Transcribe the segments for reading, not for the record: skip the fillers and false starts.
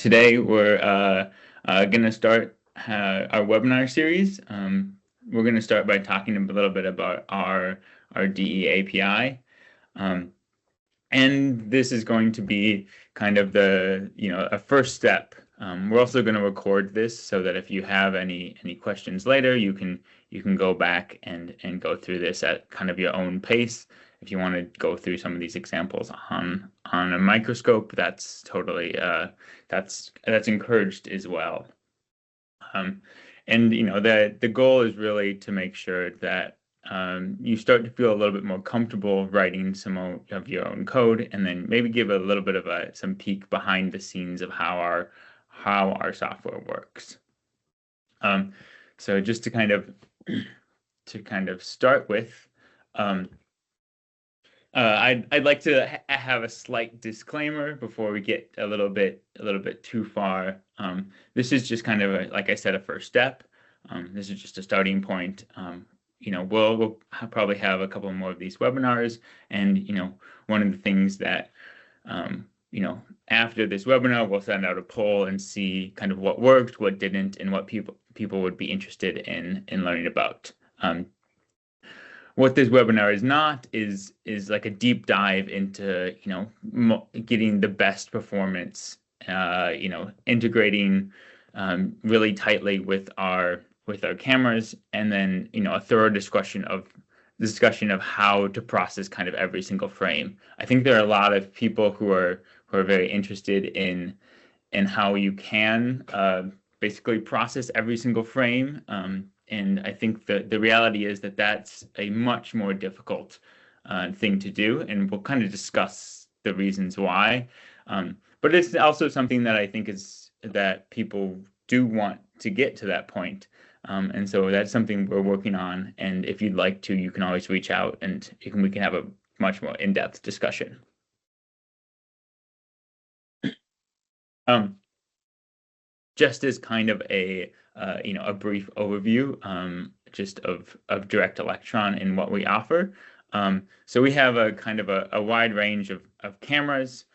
Today we're going to start our webinar series. We're going to start by talking a little bit about our DE API. And this is going to be kind of the, a first step. We're also going to record this so that if you have any questions later, you can go back and go through this at kind of your own pace. If you want to go through some of these examples on a microscope, that's totally that's encouraged as well. And the goal is really to make sure that you start to feel a little bit more comfortable writing some of your own code, and then maybe give a little bit of some peek behind the scenes of how our software works. So just to kind of start with, I'd like to have a slight disclaimer before we get a little bit too far. This is just kind of like I said, a first step. This is just a starting point. We'll probably have a couple more of these webinars, and one of the things that after this webinar, we'll send out a poll and see kind of what worked, what didn't, and what people would be interested in learning about. What this webinar is not is like a deep dive into getting the best performance, integrating really tightly with our cameras, and then a thorough discussion of how to process kind of every single frame. I think there are a lot of people who are very interested in how you can basically process every single frame. And I think the reality is that that's a much more difficult thing to do, and we'll kind of discuss the reasons why. But it's also something that I think is that people do want to get to that point. And so that's something we're working on. And if you'd like to, you can always reach out, and we can have a much more in-depth discussion. Just as kind of a brief overview, just of Direct Electron and what we offer. So we have a kind of a wide range of cameras.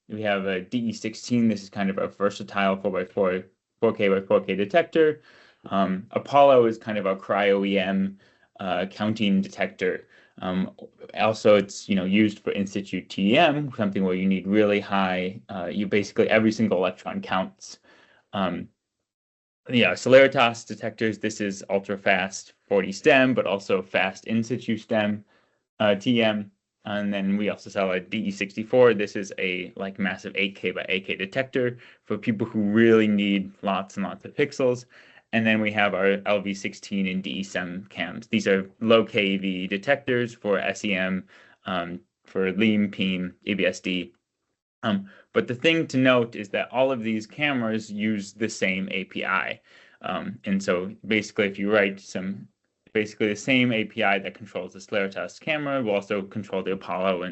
We have a DE16. This is kind of a versatile 4x4 4K by 4K detector. Apollo is kind of a cryo-EM counting detector. Also, it's used for in-situ TEM, something where you need really high. You basically every single electron counts. Celeritas detectors. This is ultra fast 40 stem, but also fast in-situ stem TEM. And then we also sell a DE64. This is a massive 8K by 8K detector for people who really need lots and lots of pixels. And then we have our LV16 and DE7 cams. These are low KEV detectors for SEM, for LEAM, PEAM, ABSD. But the thing to note is that all of these cameras use the same API. And so basically, if you write basically the same API that controls the Celeritas camera will also control the Apollo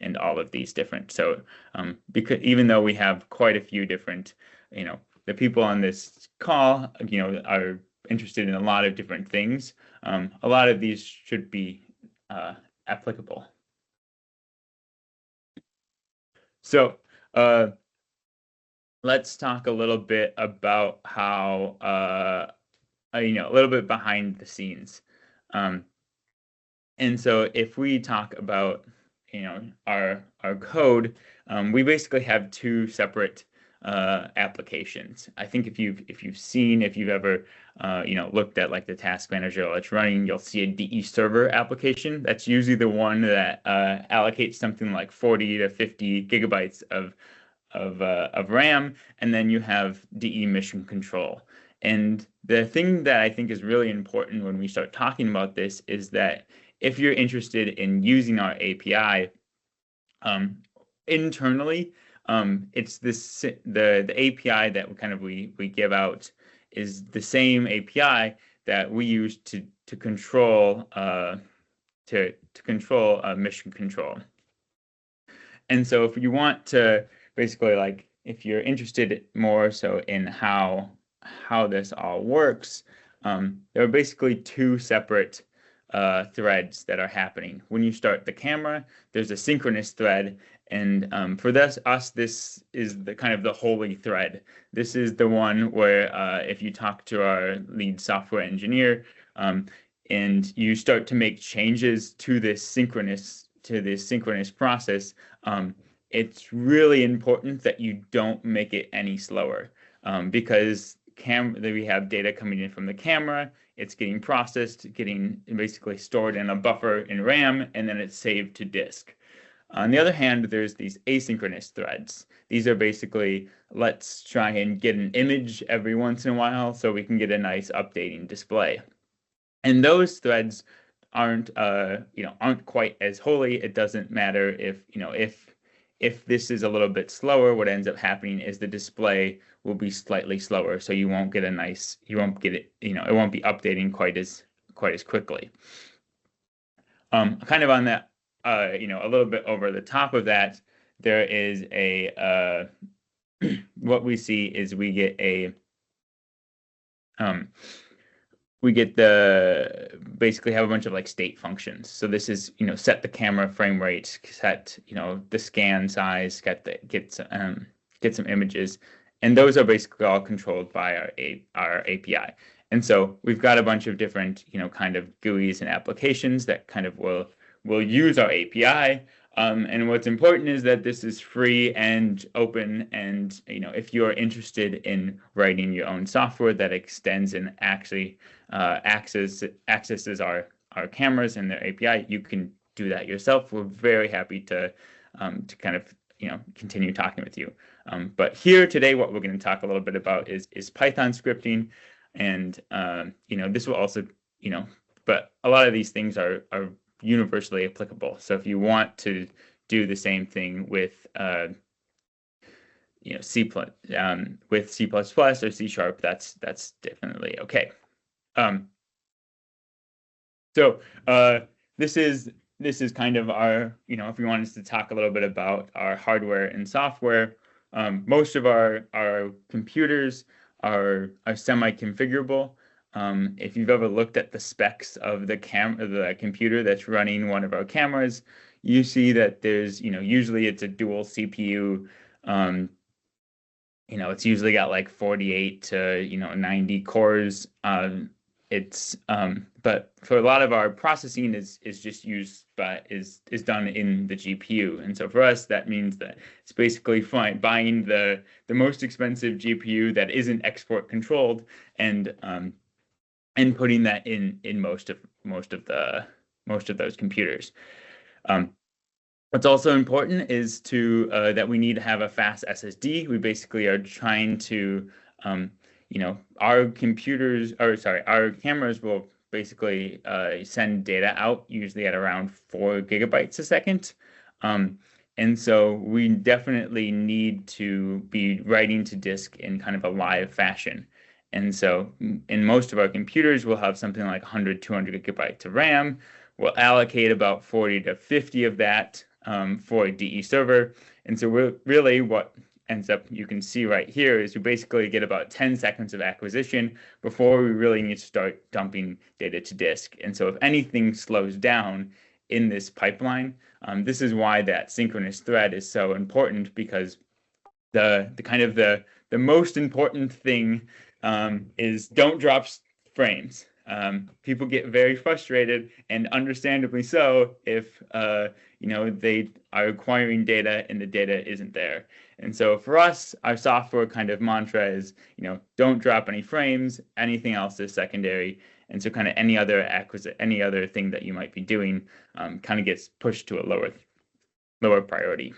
and all of these different. So because even though we have quite a few different, the people on this call, are interested in a lot of different things, a lot of these should be applicable. So let's talk a little bit about how, a little bit behind the scenes. And so if we talk about, our code, we basically have two separate applications. I think if you've ever looked at the task manager that's running, you'll see a DE server application. That's usually the one that allocates something like 40 to 50 gigabytes of RAM, and then you have DE mission control. And the thing that I think is really important when we start talking about this is that if you're interested in using our API internally, it's the API that we give out is the same API that we use to control mission control. And so if you want to basically if you're interested more so in how this all works, there are basically two separate threads that are happening. When you start the camera, there's a synchronous thread, and for this is the kind of the holy thread. This is the one where if you talk to our lead software engineer, and you start to make changes to this synchronous process, it's really important that you don't make it any slower, because we have data coming in from the camera, it's getting processed, getting basically stored in a buffer in RAM, and then it's saved to disk. On the other hand, there's these asynchronous threads. These are basically, let's try and get an image every once in a while so we can get a nice updating display. And those threads aren't quite as holy. It doesn't matter if this is a little bit slower. What ends up happening is the display will be slightly slower, so you won't get it won't be updating quite as quickly. Kind of on that, a little bit over the top of that, there is a what we see is we get basically have a bunch of like state functions. So this is, set the camera frame rate, set, the scan size, get some images, and those are basically all controlled by our API. And so we've got a bunch of different, kind of GUIs and applications that kind of will use our API. And what's important is that this is free and open, and if you are interested in writing your own software that extends and actually accesses our cameras and their API, you can do that yourself. We're very happy to kind of continue talking with you. But here today, what we're going to talk a little bit about is Python scripting, and this will also but a lot of these things are universally applicable. So if you want to do the same thing with C++, with C++ or C#, that's definitely okay. So this is kind of our, if you want us to talk a little bit about our hardware and software, most of our computers are semi-configurable. If you've ever looked at the specs of the computer that's running one of our cameras, you see that there's, usually it's a dual CPU. It's usually got like 48 to 90 cores. But for a lot of our processing is just used is done in the GPU, and so for us that means that it's basically buying the most expensive GPU that isn't export controlled, and putting that in most of those computers. What's also important is that we need to have a fast SSD. We basically are trying to, our cameras will basically send data out usually at around 4 gigabytes a second. And so we definitely need to be writing to disk in kind of a live fashion. And so in most of our computers, we'll have something like 100, 200 gigabytes of RAM. We'll allocate about 40 to 50 of that for a DE server. And so really what ends up, you can see right here, is we basically get about 10 seconds of acquisition before we really need to start dumping data to disk. And so if anything slows down in this pipeline, this is why that synchronous thread is so important, because the most important thing is don't drop frames. People get very frustrated, and understandably so, if they are acquiring data and the data isn't there. And so for us, our software kind of mantra is, don't drop any frames. Anything else is secondary. And so kind of any other thing that you might be doing kind of gets pushed to a lower priority.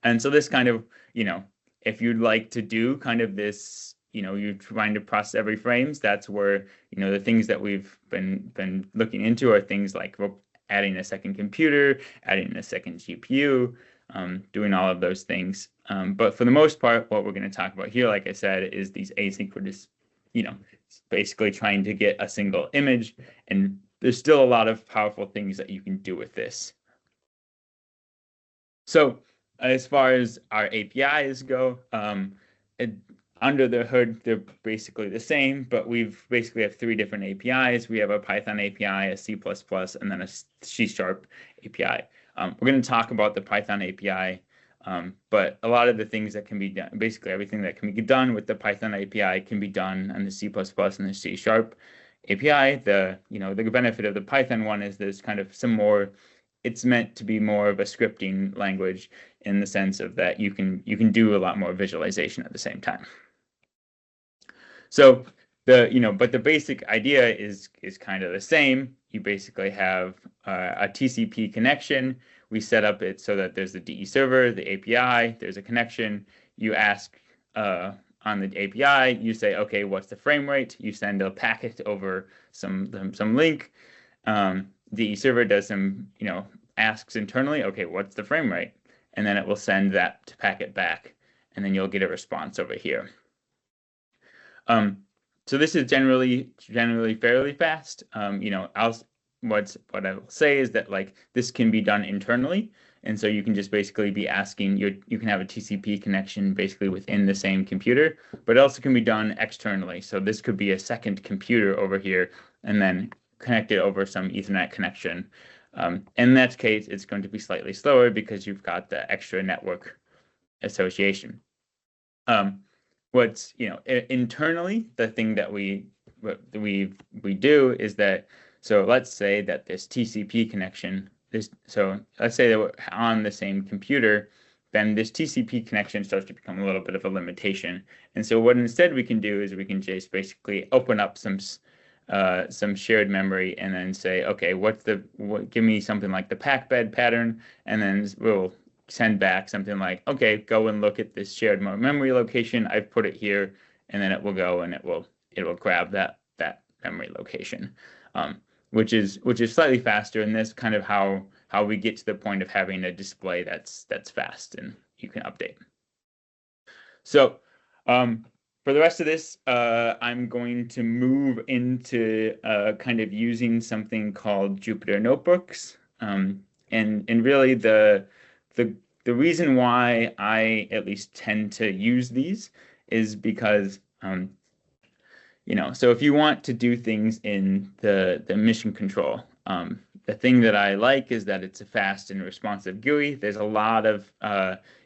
And so this kind of, if you'd like to do kind of this, you're trying to process every frames, that's where, the things that we've been looking into are things like adding a second computer, adding a second GPU, doing all of those things. But for the most part, what we're going to talk about here, like I said, is these asynchronous, basically trying to get a single image. And there's still a lot of powerful things that you can do with this. So as far as our APIs go, under the hood, they're basically the same, but we've basically have 3 different APIs. We have a Python API, a C++, and then a C# API. We're going to talk about the Python API, but a lot of the things that can be done, basically everything that can be done with the Python API can be done on the C++ and the C# API. The benefit of the Python one is there's kind of some more. It's meant to be more of a scripting language in the sense of that you can do a lot more visualization at the same time. So but the basic idea is kind of the same. You basically have a TCP connection. We set up it so that there's the DE server, the API, there's a connection. You ask on the API, you say, okay, what's the frame rate? You send a packet over some link. DE server does some, asks internally, okay, what's the frame rate? And then it will send that packet back, and then you'll get a response over here. So this is generally fairly fast. What I will say is that this can be done internally, and so you can just basically be asking you can have a TCP connection basically within the same computer, but it also can be done externally. So this could be a second computer over here, and then connect it over some Ethernet connection. In that case, it's going to be slightly slower because you've got the extra network association. Internally, the thing that we do is that, so let's say that this TCP connection, so let's say that we're on the same computer, then this TCP connection starts to become a little bit of a limitation. And so what instead we can do is we can just basically open up some shared memory and then say, okay, give me something like the pack bed pattern, and then we'll send back something like, okay, go and look at this shared memory location. I've put it here, and then it will go and it will grab that memory location, which is slightly faster. And that's kind of how we get to the point of having a display that's fast and you can update. So for the rest of this, I'm going to move into kind of using something called Jupyter Notebooks, and really the reason why I at least tend to use these is because so if you want to do things in the mission control, the thing that I like is that it's a fast and responsive GUI. There's a lot of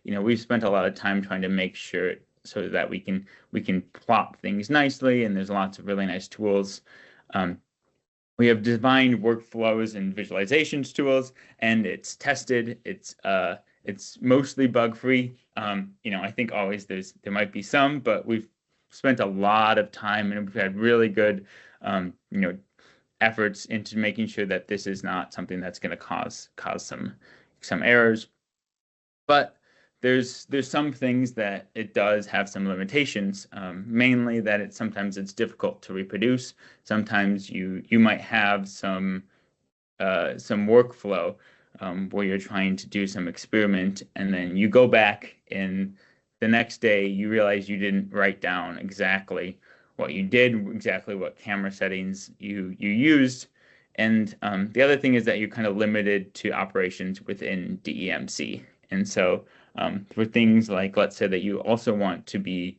we've spent a lot of time trying to make sure so that we can plot things nicely, and there's lots of really nice tools. We have designed workflows and visualizations tools, and it's tested. It's mostly bug-free. I think always there might be some, but we've spent a lot of time and we've had really good efforts into making sure that this is not something that's going to cause some errors. But there's some things that it does have some limitations, mainly that sometimes it's difficult to reproduce. Sometimes you might have some workflow where you're trying to do some experiment, and then you go back and the next day you realize you didn't write down exactly what you did, exactly what camera settings you used. And the other thing is that you're kind of limited to operations within DEMC. And so for things like, let's say that you also want to be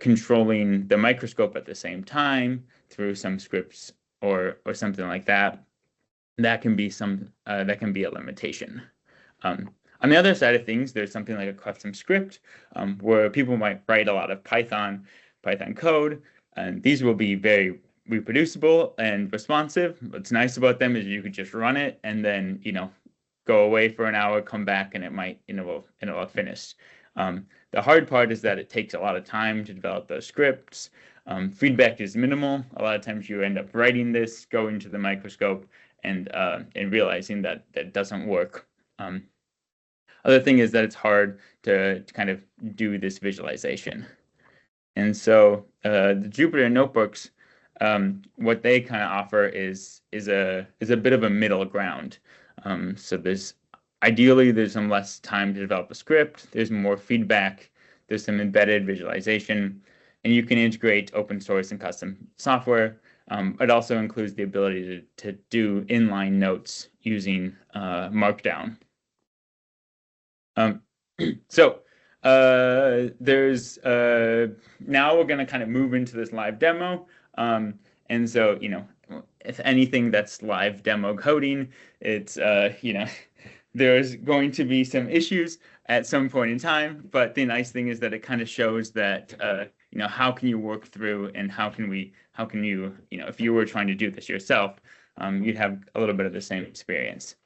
controlling the microscope at the same time through some scripts or something like that, that can be a limitation. On the other side of things, there's something like a custom script where people might write a lot of Python code, and these will be very reproducible and responsive. What's nice about them is you could just run it and then go away for an hour, come back, and it'll have finished. The hard part is that it takes a lot of time to develop those scripts. Feedback is minimal. A lot of times you end up writing this, going to the microscope, and realizing that that doesn't work. Other thing is that it's hard to kind of do this visualization. And so the Jupyter Notebooks, what they kind of offer is a bit of a middle ground. So ideally there's some less time to develop a script, there's more feedback, there's some embedded visualization, and you can integrate open source and custom software. It also includes the ability to do inline notes using Markdown. So there's now we're going to kind of move into this live demo. And so, if anything that's live demo coding, it's, there's going to be some issues at some point in time. But the nice thing is that it kind of shows that, how can you work through and how can you, if you were trying to do this yourself, you'd have a little bit of the same experience.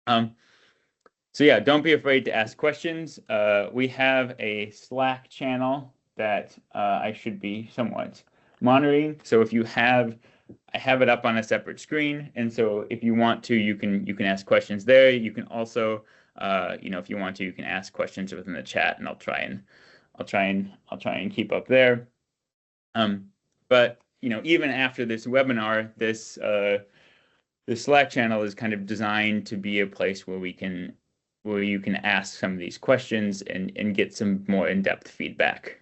So yeah, don't be afraid to ask questions. We have a Slack channel that I should be somewhat monitoring. So if you have, I have it up on a separate screen, and so if you want to, you can ask questions there. You can also, if you want to, you can ask questions within the chat, and I'll try and keep up there. But even after this webinar, this Slack channel is kind of designed to be a place where you can ask some of these questions and get some more in-depth feedback.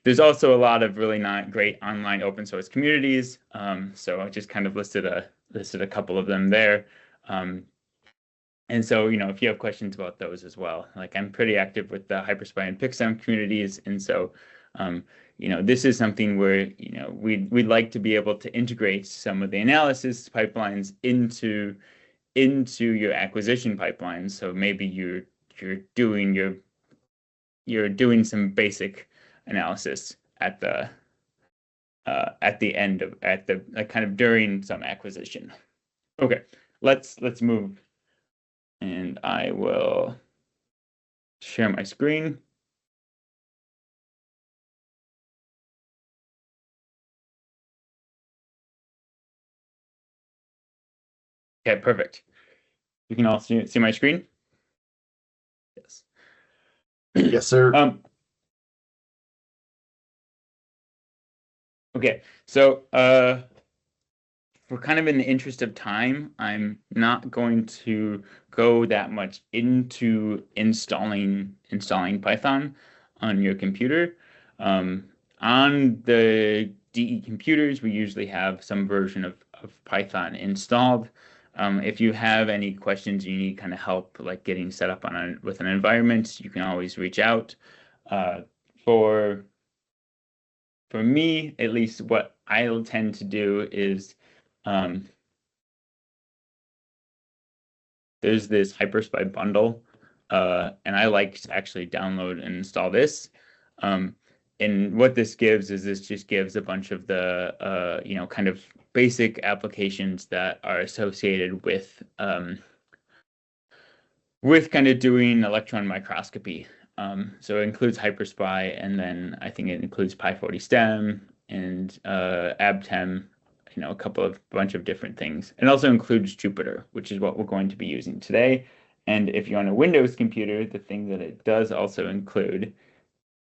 There's also a lot of really great online open source communities. So I just kind of listed a couple of them there. And so, if you have questions about those as well, like I'm pretty active with the HyperSpy and PixSum communities. And so, this is something where, we'd like to be able to integrate some of the analysis pipelines into your acquisition pipelines. So maybe you're doing some basic analysis at the end of kind of during some acquisition. Okay, let's move, and I will share my screen. Okay, perfect. You can all see my screen? Yes. Yes, sir. Okay, so for kind of in the interest of time, I'm not going to go that much into installing Python on your computer. On the DE computers, we usually have some version of Python installed. If you have any questions, you need kind of help like getting set up with an environment, you can always reach out. For me, at least, what I'll tend to do is there's this HyperSpy bundle, and I like to actually download and install this. And what this gives is this just gives a bunch of the kind of basic applications that are associated with kind of doing electron microscopy. So it includes HyperSpy, and then I think it includes Pi40STEM and AbTem, a bunch of different things. It also includes Jupyter, which is what we're going to be using today. And if you're on a Windows computer, the thing that it does also include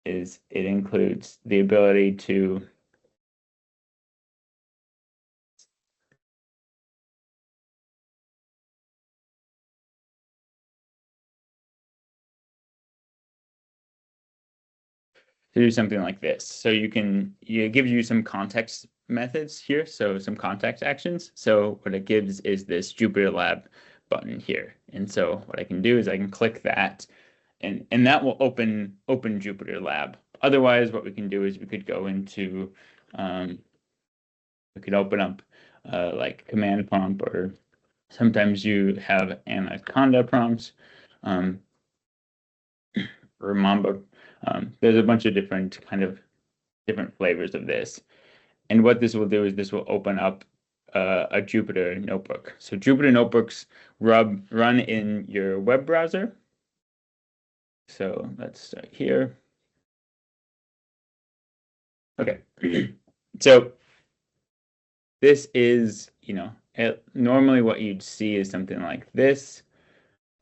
is it includes the ability to do something like this. So it gives you some context methods here, so some context actions. So what it gives is this Jupyter Lab button here. And so what I can do is I can click that, and that will open Jupyter Lab. Otherwise, what we can do is we could go into, we could open up like command prompt, or sometimes you have Anaconda prompts, or Mamba. There's a bunch of different flavors of this. And what this will do is this will open up a Jupyter notebook. So Jupyter notebooks run in your web browser. So let's start here. Okay. So this is, normally what you'd see is something like this.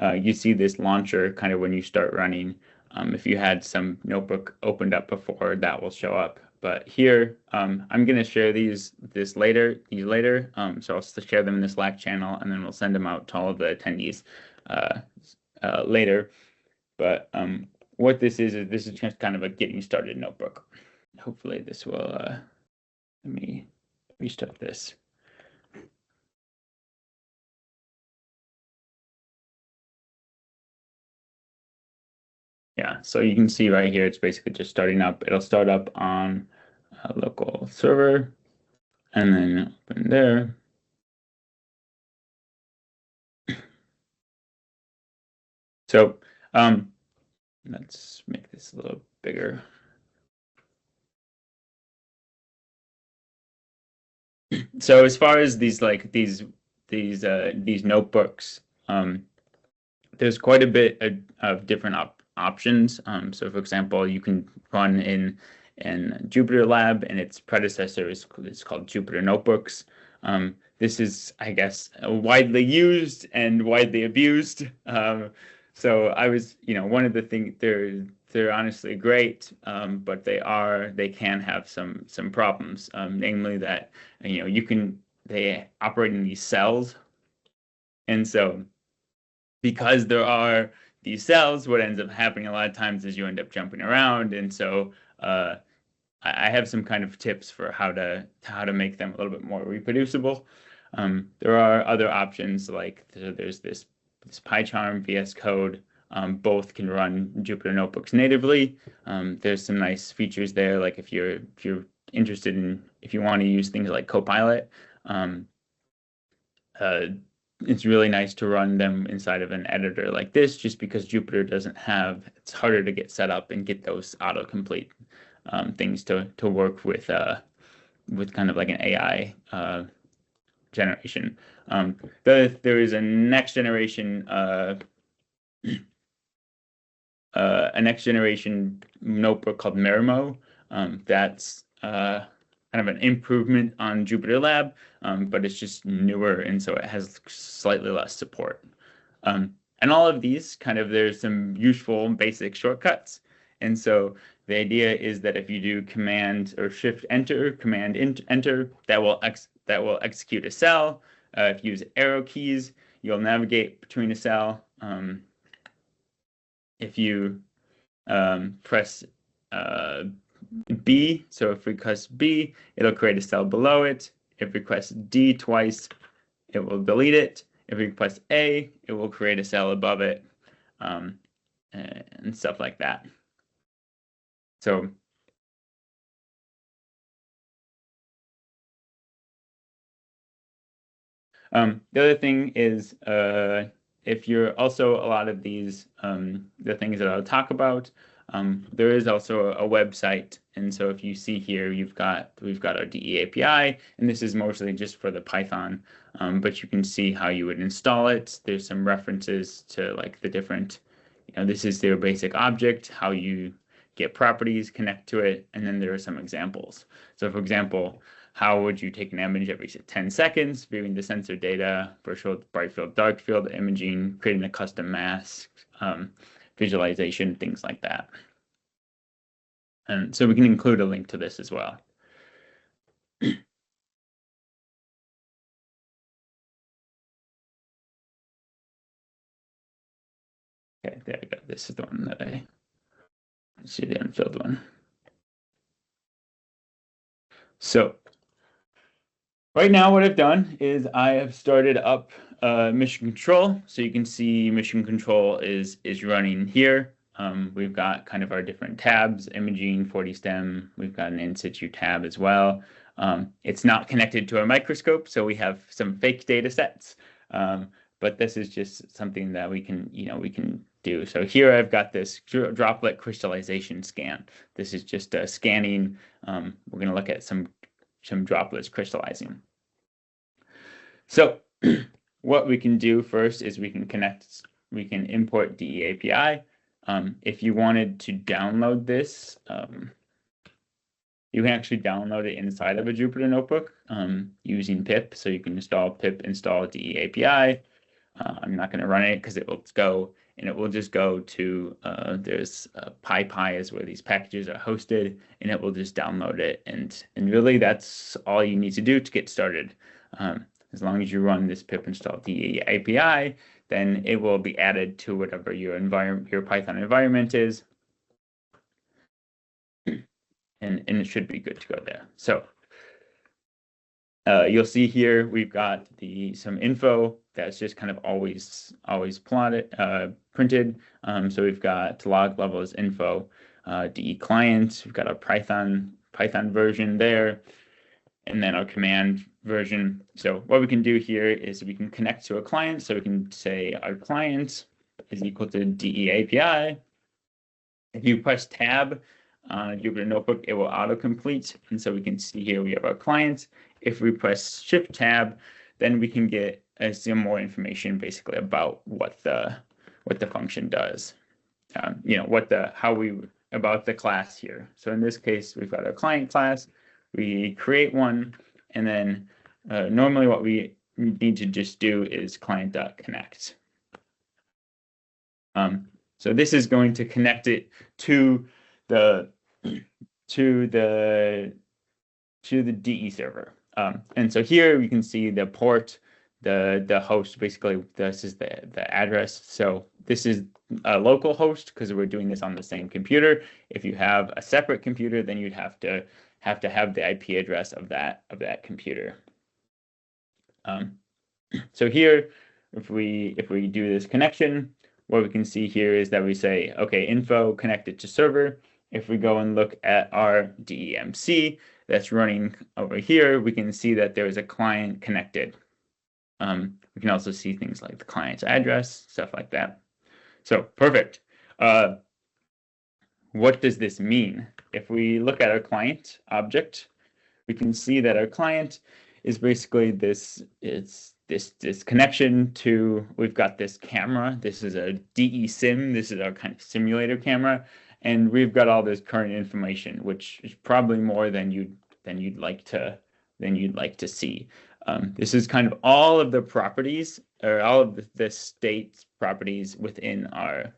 You see this launcher kind of when you start running. If you had some notebook opened up before, that will show up. But here, I'm going to share these later. So I'll share them in the Slack channel, and then we'll send them out to all of the attendees later. But what this is just kind of a getting started notebook. Hopefully this will, let me restart this. Yeah, so you can see right here, it's basically just starting up. It'll start up on a local server and then open there. So let's make this a little bigger. So as far as these notebooks, there's quite a bit of different options. So for example, you can run in Jupyter Lab, and its predecessor is called Jupyter Notebooks. This is, I guess, widely used and widely abused. So I was, one of the things, they're honestly great, but they can have some problems, namely that they operate in these cells, and so because there are these cells, what ends up happening a lot of times is you end up jumping around, and so I have some kind of tips for how to make them a little bit more reproducible. There are other options like there's this PyCharm, VS Code. Both can run Jupyter Notebooks natively. There's some nice features there, like if you're interested in, if you want to use things like Copilot, it's really nice to run them inside of an editor like this, just because Jupyter doesn't have, it's harder to get set up and get those autocomplete things to work with kind of like an AI generation. There is a next generation notebook called Merimo. That's kind of an improvement on Jupyter Lab, but it's just newer, and so it has slightly less support. And all of these there's some useful basic shortcuts. And so the idea is that if you do Command or Shift Enter, Command Enter, that will execute a cell. If you use arrow keys, you'll navigate between a cell. If you press B, so if we press B, it'll create a cell below it. If we press D twice, it will delete it. If we press A, it will create a cell above it, and stuff like that. So the other thing is, if you're also, a lot of these, the things that I'll talk about, there is also a website. And so if you see here, we've got our DE API, and this is mostly just for the Python, but you can see how you would install it. There's some references to like the different, this is their basic object, how you get properties, connect to it, and then there are some examples. So for example, how would you take an image every 10 seconds, viewing the sensor data, virtual bright field, dark field imaging, creating a custom mask, visualization, things like that. And so we can include a link to this as well. Okay, there we go. This is the one that I see, the unfilled one. So right now what I've done is I have started up mission control. So you can see mission control is running here. We've got kind of our different tabs, imaging, 40 STEM. We've got an in situ tab as well. It's not connected to a microscope, so we have some fake data sets. But this is just something that we can do. So here I've got this droplet crystallization scan. This is just scanning. We're going to look at some droplets crystallizing. So what we can do first is we can import DE API. If you wanted to download this, you can actually download it inside of a Jupyter Notebook using pip. So you can install pip install DE API. I'm not going to run it because it will go, and it will just go to, there's PyPy is where these packages are hosted, and it will just download it. And really that's all you need to do to get started. As long as you run this pip install DE API, then it will be added to whatever your Python environment is. And it should be good to go there. So you'll see here we've got some info that's just kind of always plotted, printed. So we've got log levels info, DE client. We've got our Python version there, and then our command version. So what we can do here is we can connect to a client. So we can say our client is equal to DE API. If you press tab on a Jupyter Notebook, it will autocomplete. And so we can see here we have our client. If we press shift tab, then we can get some more information basically about what the function does. About the class here. So in this case, we've got our client class. We create one, and then normally what we need to just do is client.connect. So this is going to connect it to the DE server. And so here we can see the port, the host. Basically, this is the address. So this is a local host because we're doing this on the same computer. If you have a separate computer, then you'd have to have the IP address of that computer. So here, if we do this connection, what we can see here is that we say, okay, info connected to server. If we go and look at our DEMC that's running over here, we can see that there is a client connected. We can also see things like the client's address, stuff like that. So perfect. What does this mean? If we look at our client object, we can see that our client is basically this connection to, we've got this camera. This is a DE sim. This is our kind of simulator camera. And we've got all this current information, which is probably more than you'd like to see. This is kind of all of the properties, or all of the state properties within our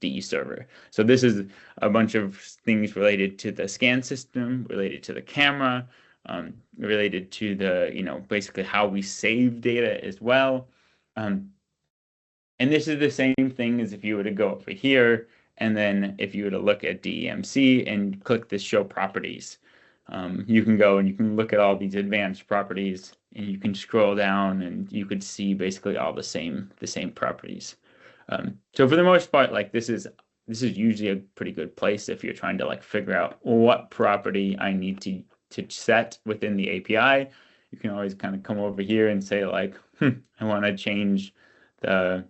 DE server. So this is a bunch of things related to the scan system, related to the camera, related to the, basically how we save data as well. And this is the same thing as if you were to go over here, and then if you were to look at DEMC and click this show properties, you can go and you can look at all these advanced properties, and you can scroll down and you could see basically all the same properties. So for the most part, like this is usually a pretty good place if you're trying to like figure out what property I need to set within the API. You can always kind of come over here and say like, I want to change the,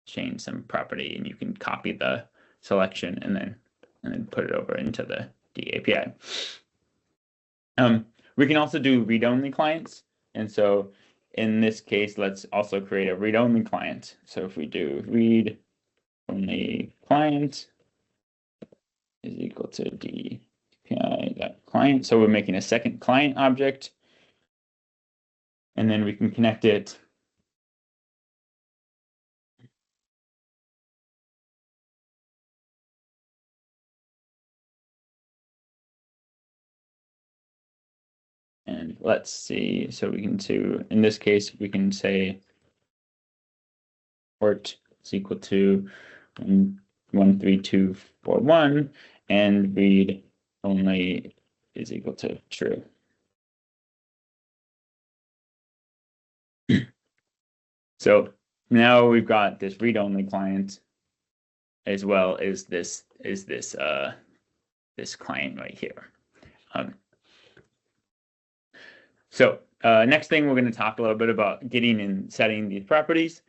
change some property, and you can copy the selection and then put it over into the API. We can also do read-only clients. And so in this case, let's also create a read-only client. So if we do read-only client is equal to DAPI.client. So we're making a second client object, and then we can connect it and let's see. So we can do, in this case, we can say port is equal to 13241, and read only is equal to true. So now we've got this read-only client as well as this client right here. So next thing, we're going to talk a little bit about getting and setting these properties.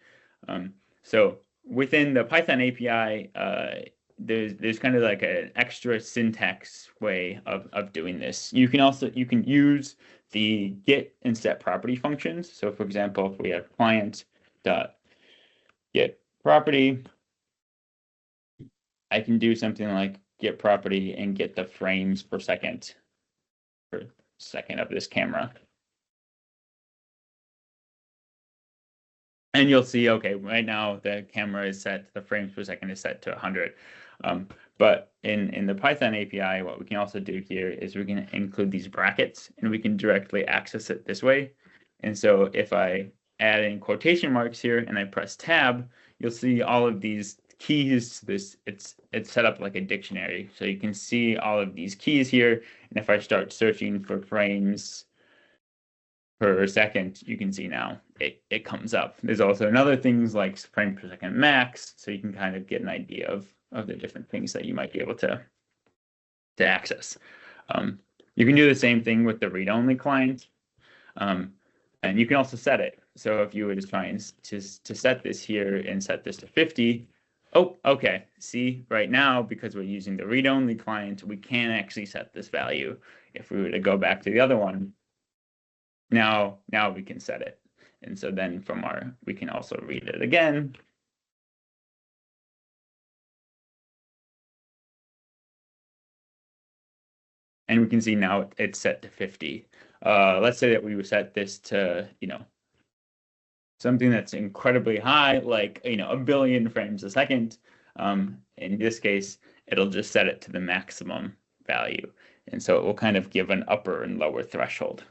So within the Python API, there's kind of like an extra syntax way of doing this. You can use the get and set property functions. So for example, if we have client.get property, I can do something like get property and get the frames per second of this camera. And you'll see, okay, right now the camera is set, the frames per second is set to 100. But in the Python API, what we can also do here is we can include these brackets, and we can directly access it this way. And so if I add in quotation marks here and I press tab, you'll see all of these keys. It's set up like a dictionary. So you can see all of these keys here. And if I start searching for frames per second, you can see now it comes up. There's also another things like frame per second max, so you can kind of get an idea of the different things that you might be able to access. You can do the same thing with the read-only client, and you can also set it. So if you were to try and to set this here and set this to 50, oh, okay. See, right now, because we're using the read-only client, we can actually set this value. If we were to go back to the other one, now we can set it. And so then we can also read it again. And we can see now it's set to 50. Let's say that we would set this to, something that's incredibly high, like, 1 billion frames a second. In this case, it'll just set it to the maximum value. And so it will kind of give an upper and lower threshold.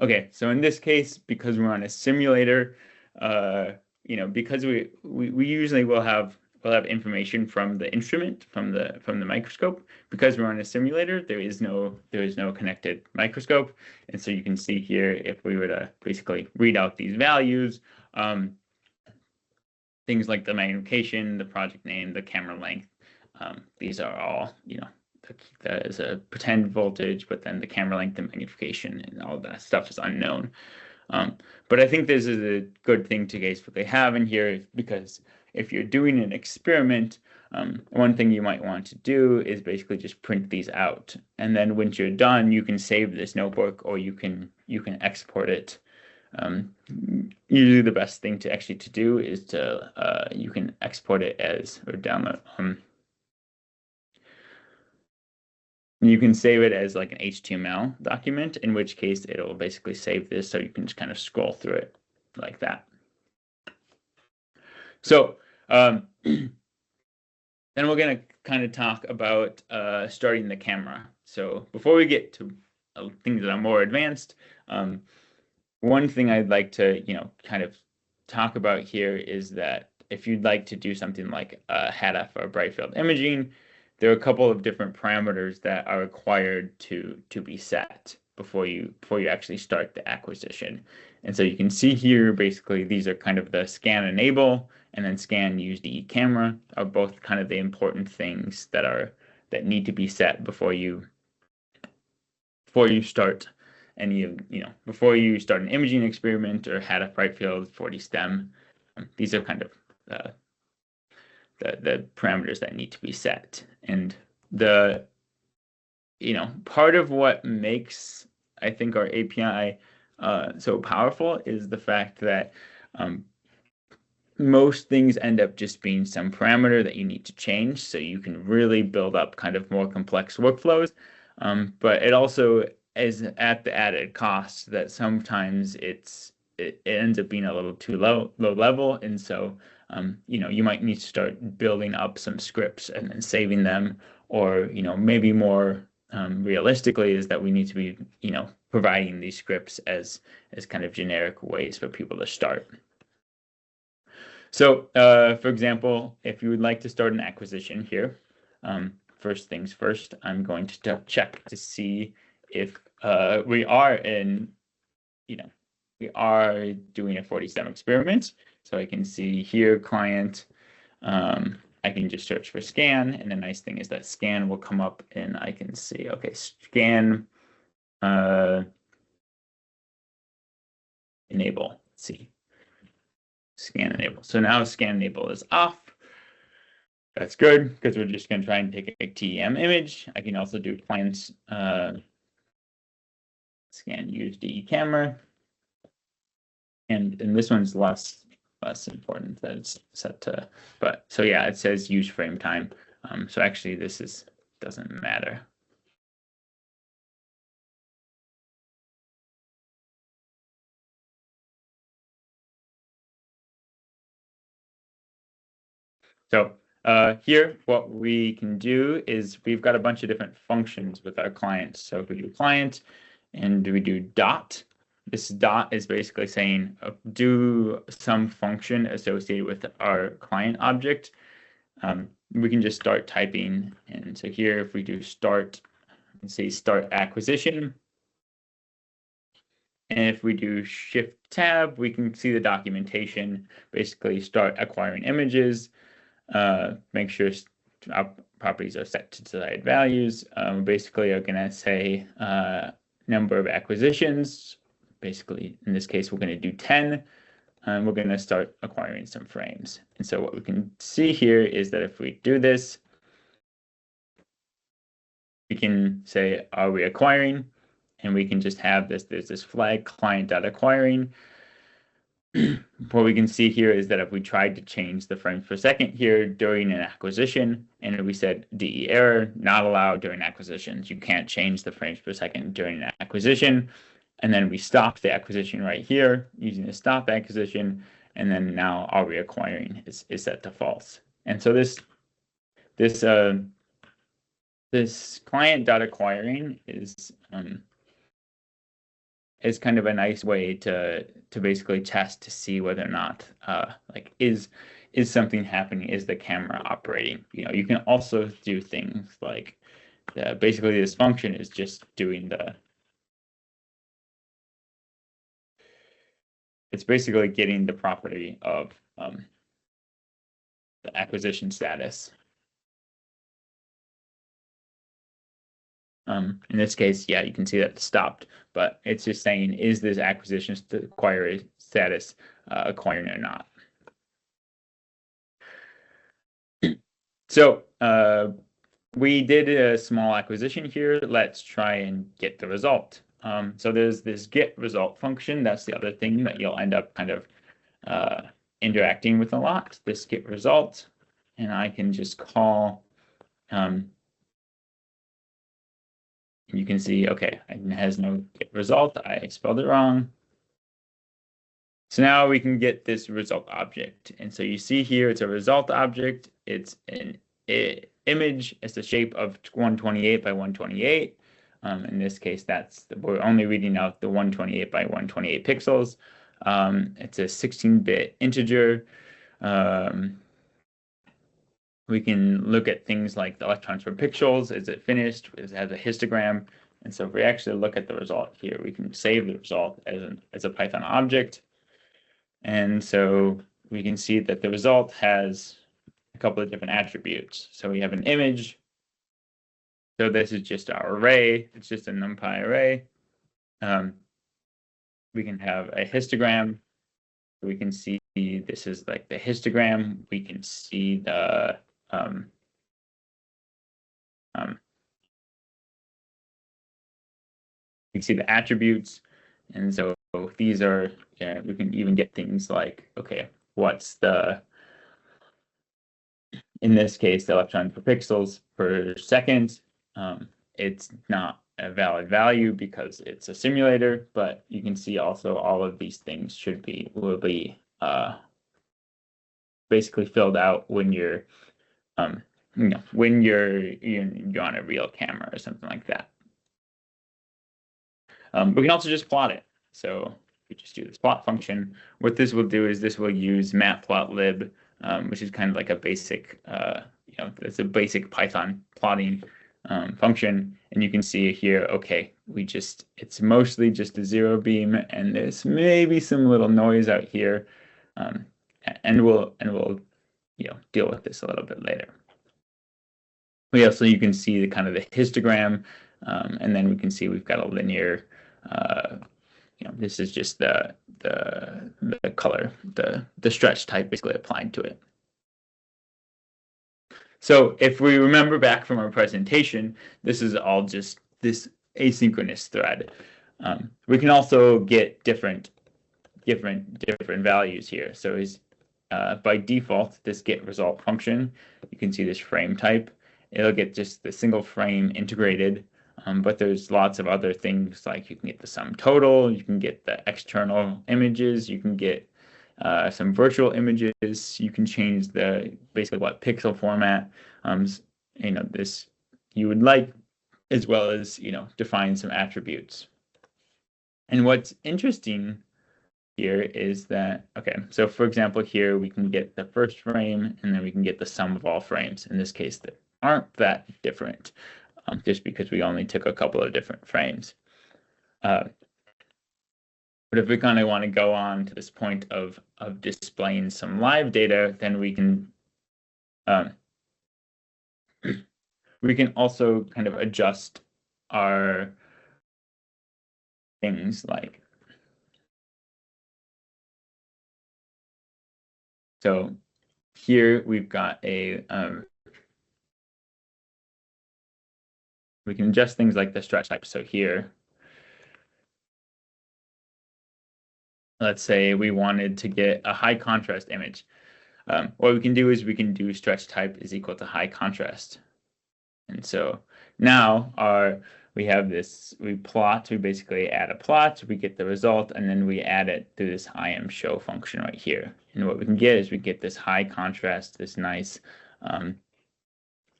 Okay, so in this case, because we're on a simulator, because we usually will have information from the instrument, from the microscope. Because we're on a simulator, there is no connected microscope, and so you can see here, if we were to basically read out these values, things like the magnification, the project name, the camera length, these are all, that is a pretend voltage, but then the camera length and magnification and all that stuff is unknown. But I think this is a good thing to basically have in here, because if you're doing an experiment, one thing you might want to do is basically just print these out. And then once you're done, you can save this notebook, or you can export it. Usually the best thing to do is to you can export it as, or download. You can save it as like an HTML document, in which case it'll basically save this, so you can just kind of scroll through it like that. So then we're going to kind of talk about starting the camera. So before we get to things that are more advanced, one thing I'd like to kind of talk about here is that if you'd like to do something like HADF or bright field imaging, there are a couple of different parameters that are required to be set before you actually start the acquisition. And so you can see here, basically, these are kind of the scan enable and then scan use the camera are both kind of the important things that need to be set before you start any before you start an imaging experiment or HADF bright field 4D STEM. These are kind of the parameters that need to be set. And the part of what makes, I think, our API so powerful is the fact that most things end up just being some parameter that you need to change, so you can really build up kind of more complex workflows. But it also is at the added cost that sometimes it ends up being a little too low level, and so you might need to start building up some scripts and then saving them, or maybe more realistically is that we need to be providing these scripts as kind of generic ways for people to start. So for example, if you would like to start an acquisition here, first things first, I'm going to check to see if we are doing a 4D STEM experiment. So I can see here client, I can just search for scan, and the nice thing is that scan will come up and I can see, okay, scan enable. Let's see, scan enable. So now scan enable is off. That's good, because we're just going to try and take a TEM image. I can also do client scan use DE camera, and this one's less important, that it's set to, but so yeah, it says use frame time. So actually this doesn't matter. So here, what we can do is we've got a bunch of different functions with our client. So if we do client and we do dot, this dot is basically saying do some function associated with our client object. We can just start typing. And so here, if we do start and say start acquisition, And if we do Shift Tab, we can see the documentation, basically start acquiring images, make sure our properties are set to desired values. Basically are going to say number of acquisitions. Basically, in this case, we're going to do 10. And we're going to start acquiring some frames. And so what we can see here is that if we do this, we can say, are we acquiring? And we can just have this, there's this flag client.acquiring. What we can see here is that if we tried to change the frames per second here during an acquisition, and we said DE error, not allowed during acquisitions, you can't change the frames per second during an acquisition. And then we stop the acquisition right here using the stop acquisition, and then now are we acquiring is set to false. And so this client.acquiring is kind of a nice way to basically test to see whether or not like is something happening, is the camera operating. You can also do things like basically this function is just doing it's basically getting the property of the acquisition status. In this case, yeah, you can see that it stopped, but it's just saying, is this acquisition acquired status acquiring or not? So we did a small acquisition here. Let's try and get the result. So there's this get result function. That's the other thing that you'll end up kind of interacting with a lot, this get result. And I can just call, you can see, okay, it has no get result. I spelled it wrong. So now we can get this result object. And so you see here, it's a result object. It's an image. It's the shape of 128 by 128. In this case, we're only reading out the 128 by 128 pixels. It's a 16-bit integer. We can look at things like the electrons per pixels. Is it finished? It has a histogram. And so if we actually look at the result here, we can save the result as a Python object. And so we can see that the result has a couple of different attributes. So we have an image. So this is just our array. It's just a NumPy array. We can have a histogram. We can see this is like the histogram. We can see the you can see the attributes. And so these are, we can even get things like, okay, what's in this case, the electrons per pixels per second. It's not a valid value because it's a simulator, but you can see also all of these things will be basically filled out when you're when you're on a real camera or something like that. We can also just plot it. So we just do this plot function. What this will do is this will use matplotlib, which is kind of like a basic, it's a basic Python plotting function. And you can see here, okay, it's mostly just a zero beam, and there's maybe some little noise out here, and we'll deal with this a little bit later. You can see the kind of the histogram, and then we can see we've got a linear. This is just the color, the stretch type basically applied to it. So if we remember back from our presentation, this is all just this asynchronous thread. We can also get different values here. So by default, this get result function, you can see this frame type. It'll get just the single frame integrated. But there's lots of other things, like you can get the sum total, you can get the external images, you can get some virtual images, you can change basically what pixel format this you would like, as well as define some attributes. And what's interesting here is that, okay, so for example here we can get the first frame, and then we can get the sum of all frames. In this case, that aren't that different. Just because we only took a couple of different frames. But if we kind of want to go on to this point of displaying some live data, then we can also kind of adjust our things like, so here we've got a we can adjust things like the stretch type. So here, let's say we wanted to get a high contrast image. What we can do is we can do stretch type is equal to high contrast. And so now we have this, we basically add a plot, we get the result, and then we add it through this IMShow function right here. And what we can get is we get this high contrast, this nice,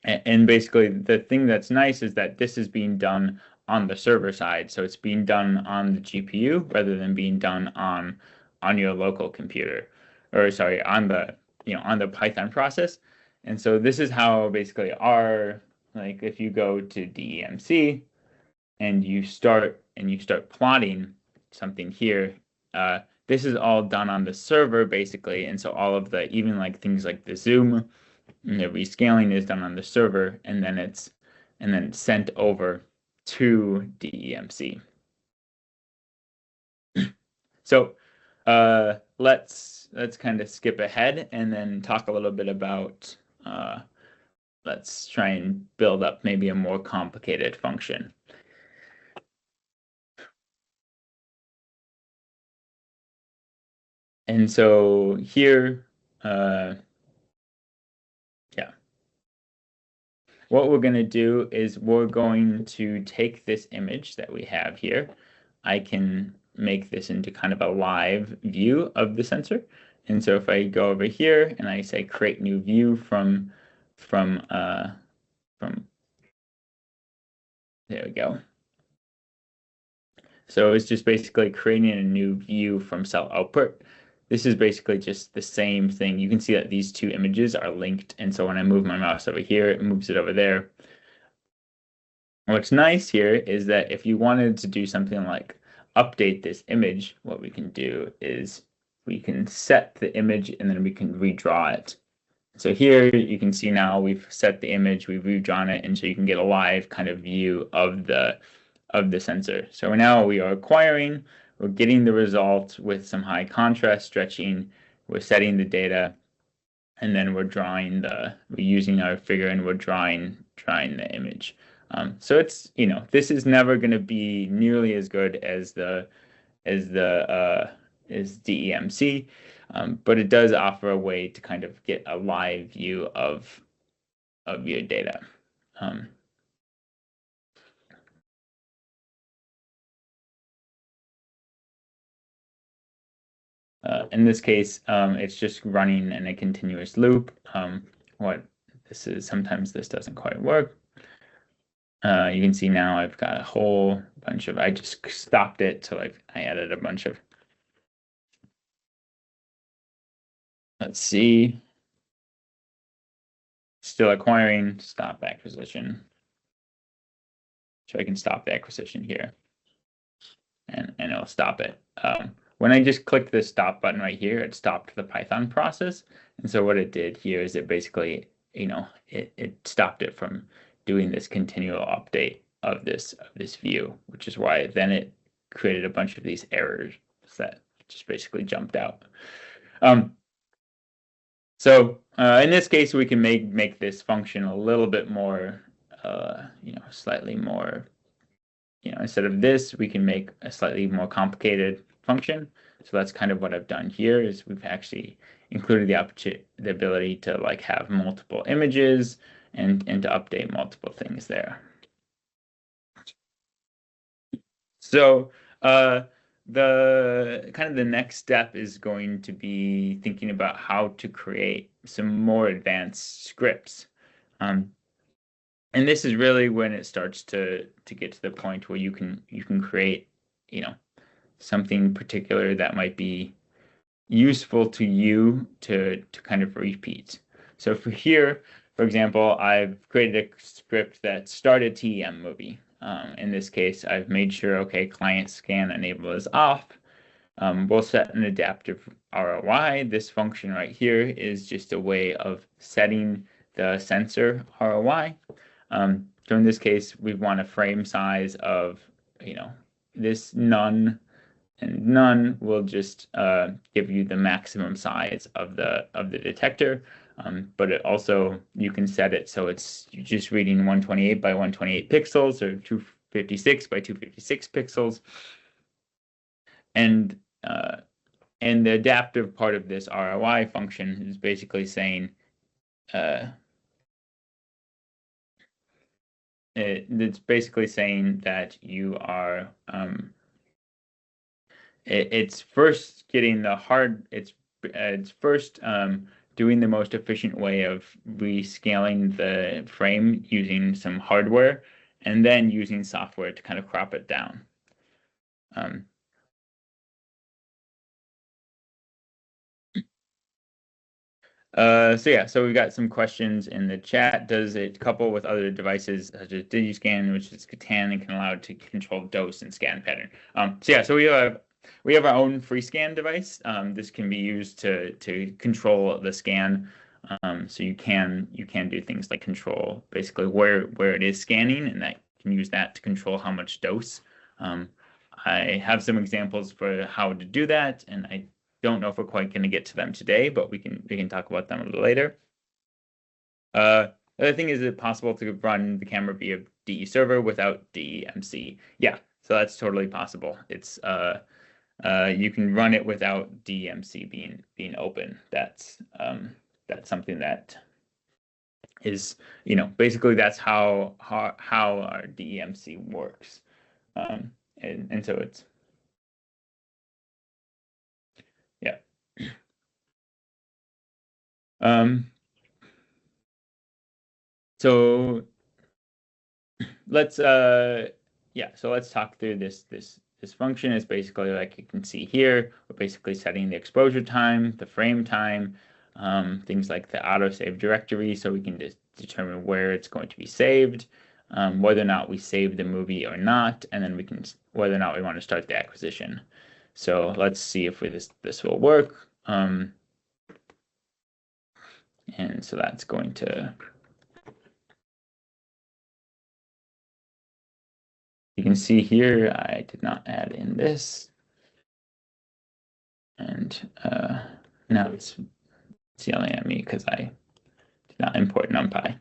and basically the thing that's nice is that this is being done on the server side. So it's being done on the GPU rather than being done on your local computer, or sorry, on the Python process. And so this is how basically like if you go to DEMC and you start plotting something here, this is all done on the server basically. And so all of the, even like things like the zoom, the rescaling is done on the server, and then it's sent over to DEMC. So let's kind of skip ahead and then talk a little bit about let's try and build up maybe a more complicated function. And so here, what we're going to do is we're going to take this image that we have here. I can make this into kind of a live view of the sensor. And so if I go over here and I say create new view from there we go. So it's just basically creating a new view from cell output. This is basically just the same thing. You can see that these two images are linked. And so when I move my mouse over here, it moves it over there. What's nice here is that if you wanted to do something like update this image, what we can do is we can set the image and then we can redraw it. So here you can see now we've set the image, we've redrawn it, and so you can get a live kind of view of the sensor. So now we are acquiring, we're getting the result with some high contrast stretching, we're setting the data, and then we're using our figure and we're drawing the image. So it's, this is never going to be nearly as good as DEMC, but it does offer a way to kind of get a live view of your data. In this case, it's just running in a continuous loop. Sometimes this doesn't quite work. You can see now I've got a whole bunch of, I just stopped it, so I added a bunch of, let's see, still acquiring, stop acquisition. So I can stop the acquisition here, and it'll stop it. When I just clicked the stop button right here, it stopped the Python process. And so what it did here is it basically, it stopped it from doing this continual update of this view, which is why then it created a bunch of these errors that just basically jumped out. So in this case, we can make this function a little bit more, slightly more, instead of this, we can make a slightly more complicated function. So that's kind of what I've done here is we've actually included the ability to like have multiple images and to update multiple things there. So the next step is going to be thinking about how to create some more advanced scripts. And this is really when it starts to get to the point where you can create, something particular that might be useful to you to kind of repeat. So for here, for example, I've created a script that started TEM movie. In this case, I've made sure, okay, client scan enable is off. We'll set an adaptive ROI. This function right here is just a way of setting the sensor ROI. So in this case, we want a frame size of, this none, and none will just give you the maximum size of the detector. But it also, you can set it so it's just reading 128 by 128 pixels or 256 by 256 pixels. And the adaptive part of this ROI function is basically saying it's basically saying that you are it's first getting the it's first doing the most efficient way of rescaling the frame using some hardware, and then using software to kind of crop it down. So we've got some questions in the chat. Does it couple with other devices such as DigiScan, which is Catan and can allow to control dose and scan pattern? So we have our own free scan device. This can be used to control the scan. So you can do things like control basically where it is scanning, and that can use that to control how much dose. I have some examples for how to do that, and I don't know if we're quite going to get to them today, but we can talk about them a little later. The other thing, is it possible to run the camera via DE server without DEMC? Yeah, so that's totally possible. It's you can run it without DEMC being open. That's something that is, basically that's how our DEMC works. And so it's, yeah. So let's talk through this function. Is basically, like you can see here, we're basically setting the exposure time, the frame time, things like the autosave directory, so we can just determine where it's going to be saved, whether or not we save the movie or not, and then we can whether or not we want to start the acquisition. So let's see if this will work. And so that's going to, you can see here, I did not add in this. And now it's yelling at me because I did not import NumPy.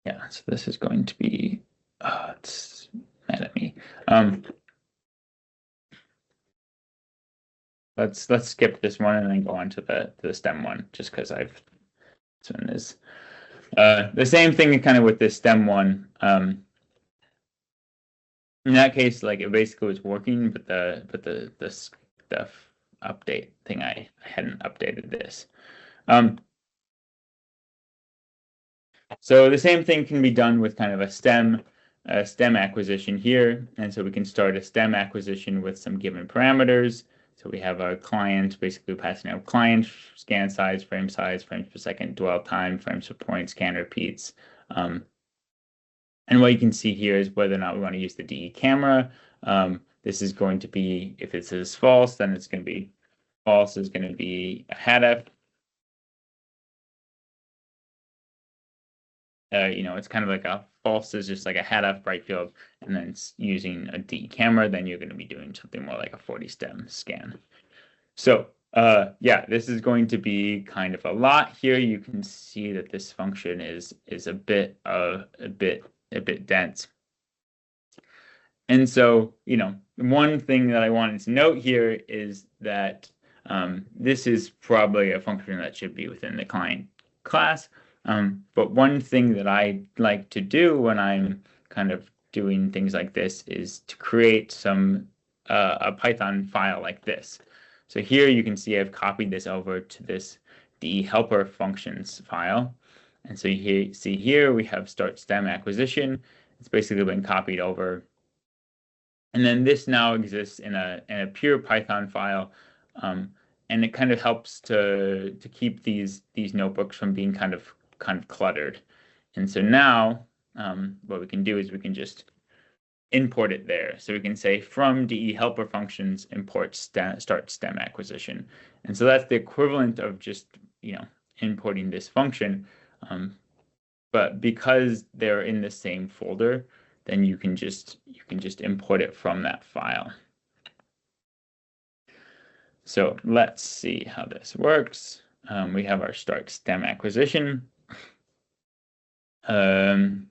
Yeah, so this is going to be, it's mad at me. Let's skip this one and then go on to the STEM one, just because this one is the same thing kind of with this STEM one. In that case, like it basically was working, but the stuff update thing, I hadn't updated this. So the same thing can be done with kind of a STEM acquisition here. And so we can start a STEM acquisition with some given parameters. So we have our client basically passing out client, scan size, frames per second, dwell time, frames per point, scan repeats. And what you can see here is whether or not we want to use the DE camera. This is going to be, if it says false, then it's going to be false is going to be a HADF. It's kind of like a false is just like a HADF bright field, and then it's using a DE camera, then you're going to be doing something more like a 40 stem scan. So yeah, this is going to be kind of a lot here. You can see that this function is a bit dense. And so, one thing that I wanted to note here is that this is probably a function that should be within the client class. But one thing that I like to do when I'm kind of doing things like this is to create a Python file like this. So here you can see I've copied this over to this DE helper functions file. And so you see here we have start stem acquisition. It's basically been copied over. And then this now exists in a pure Python file. And it kind of helps to keep these notebooks from being kind of cluttered. And so now what we can do is we can just import it there. So we can say from DE helper functions import start stem acquisition. And so that's the equivalent of just, importing this function. But because they're in the same folder, then you can just import it from that file. So let's see how this works. We have our start stem acquisition. You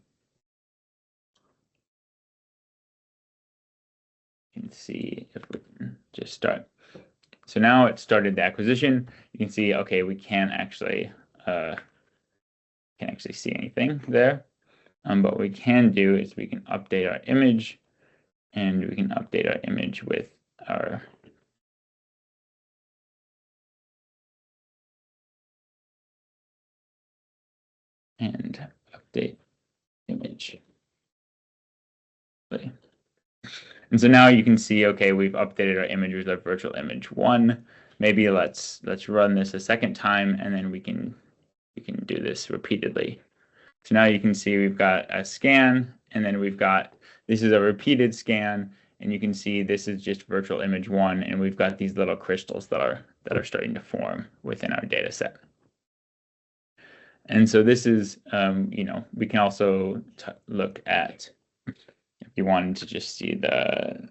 can see if we can just start. So now it started the acquisition. You can see, okay, we can't actually see anything there. But what we can do is we can update our image, and we can update our image with our and update image. And so now you can see, okay, we've updated our image with our virtual image 1. Maybe let's run this a second time, and then we can do this repeatedly. So now you can see we've got a scan, and then we've got, this is a repeated scan, and you can see this is just virtual image 1, and we've got these little crystals that are starting to form within our data set. And so this is, we can also look at, if you wanted to just see the,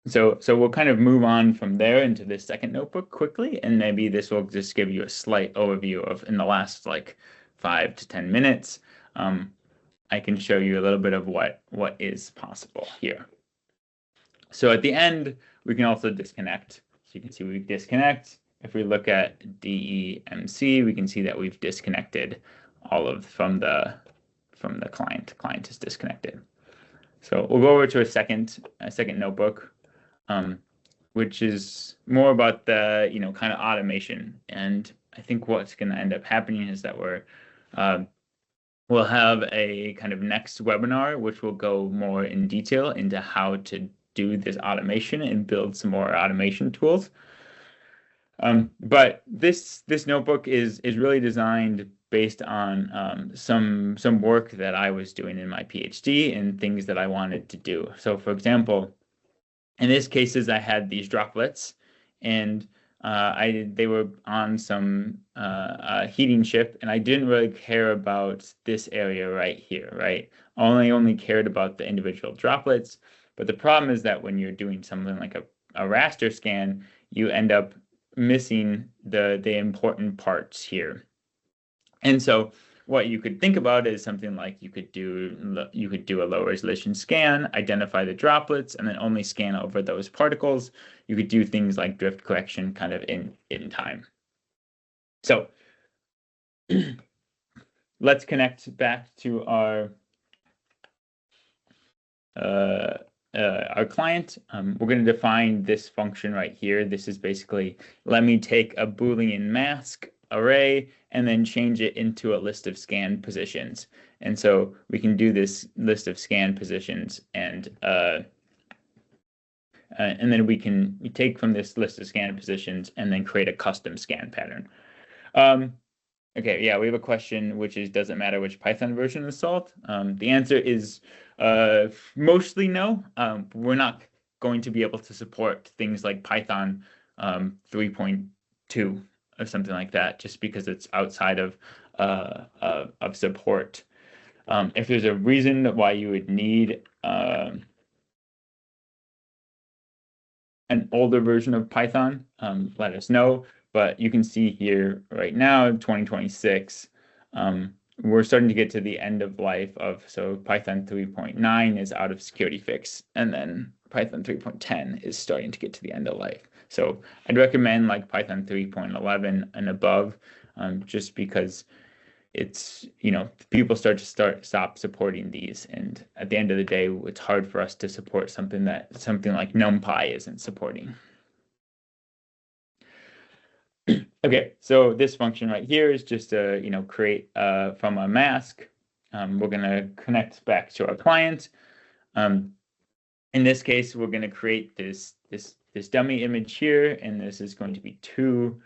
so we'll kind of move on from there into this second notebook quickly, and maybe this will just give you a slight overview of, in the last like 5 to 10 minutes, I can show you a little bit of what is possible here. So at the end, we can also disconnect. So you can see we disconnect. If we look at DEMC, we can see that we've disconnected all of from the client. The client is disconnected. So we'll go over to a second notebook, which is more about the kind of automation. And I think what's going to end up happening is that we'll have a kind of next webinar, which will go more in detail into how to do this automation and build some more automation tools. But this notebook is really designed based on some work that I was doing in my PhD and things that I wanted to do. So for example, in this cases, I had these droplets, and they were on some heating ship, and I didn't really care about this area right here, right? I only cared about the individual droplets. But the problem is that when you're doing something like a raster scan, you end up missing the important parts here. And so what you could think about is something like you could do a low resolution scan, identify the droplets, and then only scan over those particles. You could do things like drift collection kind of in time. So let's connect back to our client. We're going to define this function right here. This is basically, let me take a Boolean mask array and then change it into a list of scan positions. And so we can do this list of scan positions, and then we take from this list of scan positions and then create a custom scan pattern. Okay, yeah, we have a question, which is, does it matter which Python version is solved? The answer is mostly no. We're not going to be able to support things like Python 3.2 or something like that, just because it's outside of support. If there's a reason why you would need an older version of Python, let us know. But you can see here right now, 2026, we're starting to get to the end of life so Python 3.9 is out of security fix, and then Python 3.10 is starting to get to the end of life. So I'd recommend like Python 3.11 and above, just because it's, people stop supporting these. And at the end of the day, it's hard for us to support something like NumPy isn't supporting. Okay, so this function right here is just to, create from a mask. We're going to connect back to our client. In this case, we're going to create this dummy image here, and this is going to be 2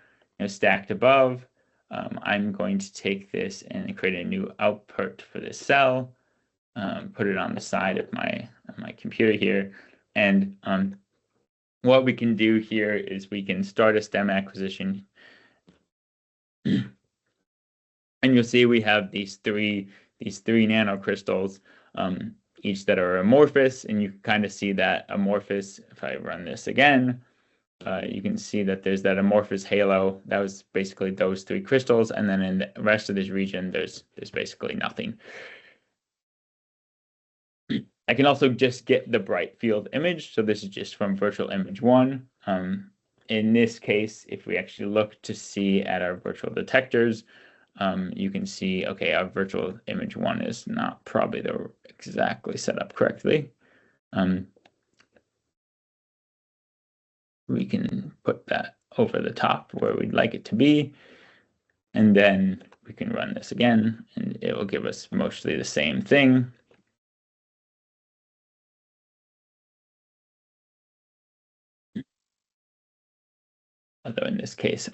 stacked above. I'm going to take this and create a new output for this cell, put it on the side of my computer here. And what we can do here is we can start a stem acquisition. And you'll see we have these three nanocrystals, each that are amorphous, and you can kind of see that amorphous. If I run this again, you can see that there's that amorphous halo. That was basically those three crystals, and then in the rest of this region, there's basically nothing. I can also just get the bright field image. So this is just from virtual image 1. In this case, if we actually look to see at our virtual detectors, you can see, okay, our virtual image 1 is not probably exactly set up correctly. We can put that over the top where we'd like it to be. And then we can run this again, and it will give us mostly the same thing. Although in this case,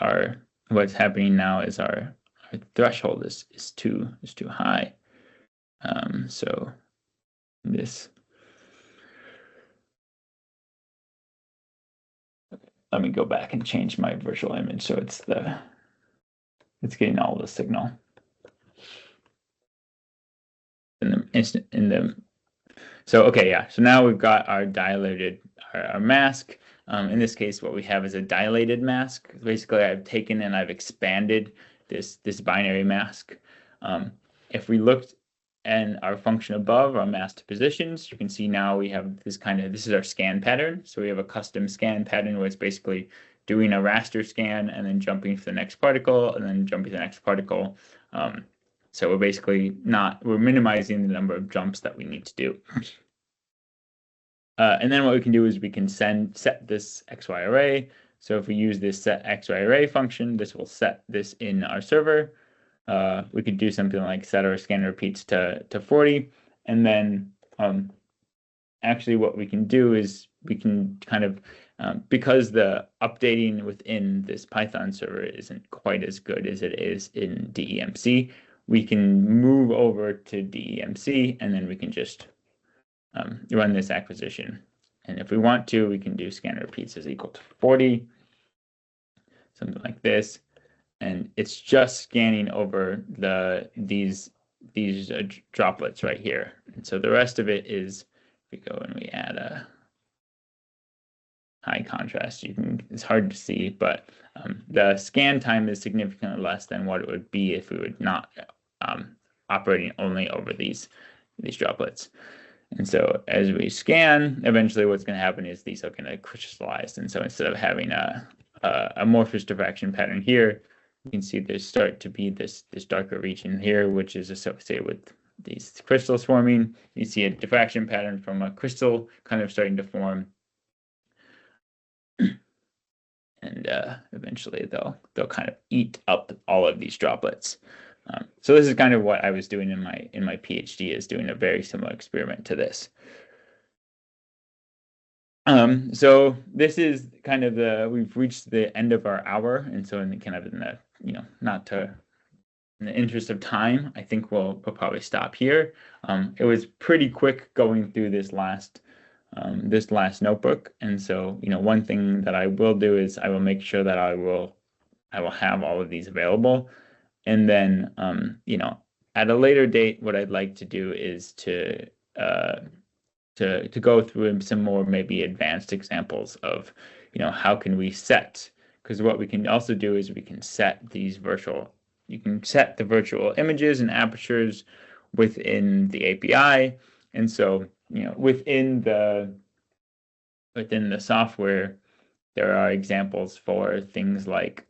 what's happening now is our threshold is too high. So this. Let me go back and change my virtual image so it's getting all the signal. So okay, yeah. So now we've got our dilated our mask. In this case, what we have is a dilated mask. Basically, I've taken and I've expanded this binary mask. If we looked at our function above, our masked positions, you can see now we have this is our scan pattern. So we have a custom scan pattern where it's basically doing a raster scan and then jumping to the next particle and then jumping to the next particle. So we're basically we're minimizing the number of jumps that we need to do. And then what we can do is we can set this XY array. So if we use this set XY array function, this will set this in our server. We could do something like set our scan repeats to 40. And then actually what we can do is we can kind of, because the updating within this Python server isn't quite as good as it is in DEMC, we can move over to DEMC and then we can just run this acquisition. And if we want to, we can do scan repeats is equal to 40, something like this. And it's just scanning over these droplets right here. And so the rest of it is, if we go and we add a high contrast, it's hard to see, but the scan time is significantly less than what it would be if we would not operating only over these droplets. And so as we scan, eventually what's going to happen is these are going to crystallize. And so instead of having a amorphous diffraction pattern here, you can see there start to be this darker region here, which is associated with these crystals forming. You see a diffraction pattern from a crystal kind of starting to form. And eventually they'll kind of eat up all of these droplets. So this is kind of what I was doing in my PhD, is doing a very similar experiment to this. So this is kind of we've reached the end of our hour, and so in the in the interest of time, I think we'll probably stop here. It was pretty quick going through this last notebook, and so one thing that I will do is I will make sure that I will have all of these available. And then, at a later date, what I'd like to do is to go through some more maybe advanced examples of, how can we set? Because what we can also do is we can set you can set the virtual images and apertures within the API. And so, within the software, there are examples for things like,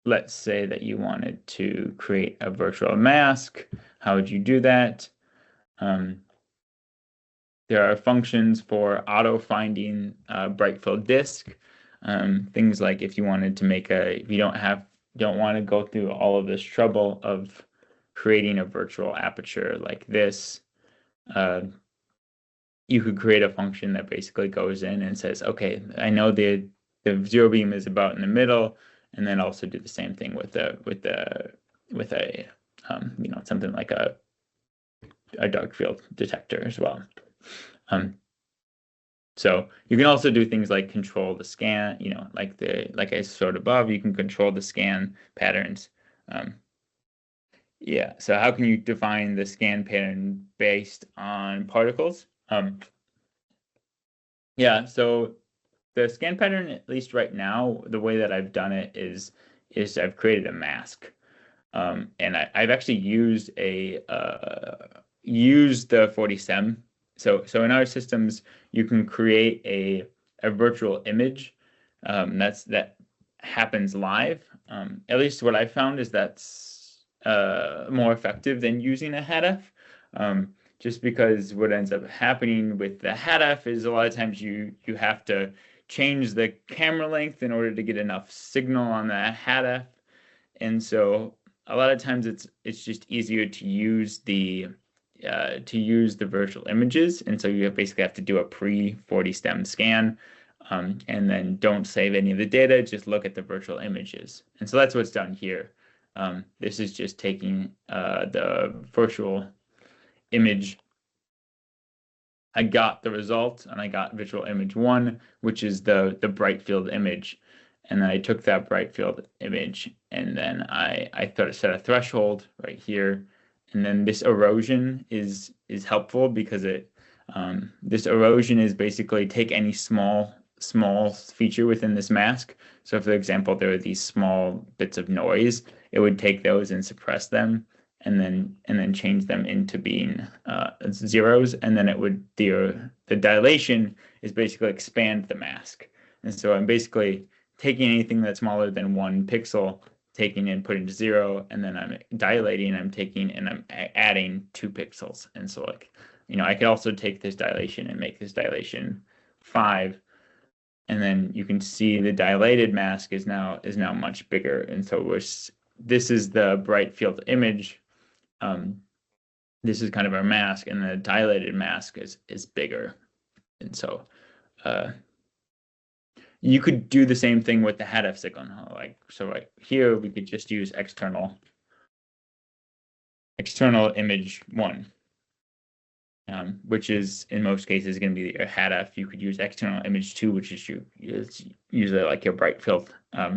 let's say that you wanted to create a virtual mask. How would you do that? There are functions for auto-finding bright field disk. Things like if you wanted to if you don't want to go through all of this trouble of creating a virtual aperture like this, you could create a function that basically goes in and says, okay, I know the zero beam is about in the middle, and then also do the same thing with a something like a dark field detector as well. So you can also do things like control the scan, like I showed above, you can control the scan patterns. Yeah, so how can you define the scan pattern based on particles? Yeah, so the scan pattern, at least right now, the way that I've done it is I've created a mask. And I've actually used the 40STEM. So in our systems, you can create a virtual image that happens live. At least what I found is that's more effective than using a HADF. Just because what ends up happening with the HADF is a lot of times you have to change the camera length in order to get enough signal on the HADF. And so a lot of times it's just easier to use the virtual images, and so you basically have to do a pre-40STEM scan, and then don't save any of the data, just look at the virtual images. And so that's what's done here. This is just taking the virtual image. I got the result, and I got visual image 1, which is the bright field image. And then I took that bright field image, and then I set a threshold right here. And then this erosion is helpful because this erosion is basically take any small feature within this mask. So for example, there are these small bits of noise, it would take those and suppress them, and then change them into being zeros, and then it would the dilation is basically expand the mask. And so I'm basically taking anything that's smaller than 1 pixel, taking and putting to 0, and then I'm dilating, I'm taking and I'm adding 2 pixels. And so I could also take this dilation and make this dilation 5, and then you can see the dilated mask is now much bigger. And so this is the bright field image. This is kind of our mask, and the dilated mask is bigger. And so you could do the same thing with the HADF signal. Right here, we could just use external image 1, which is in most cases going to be your HADF. You could use external image 2, which is usually like your bright field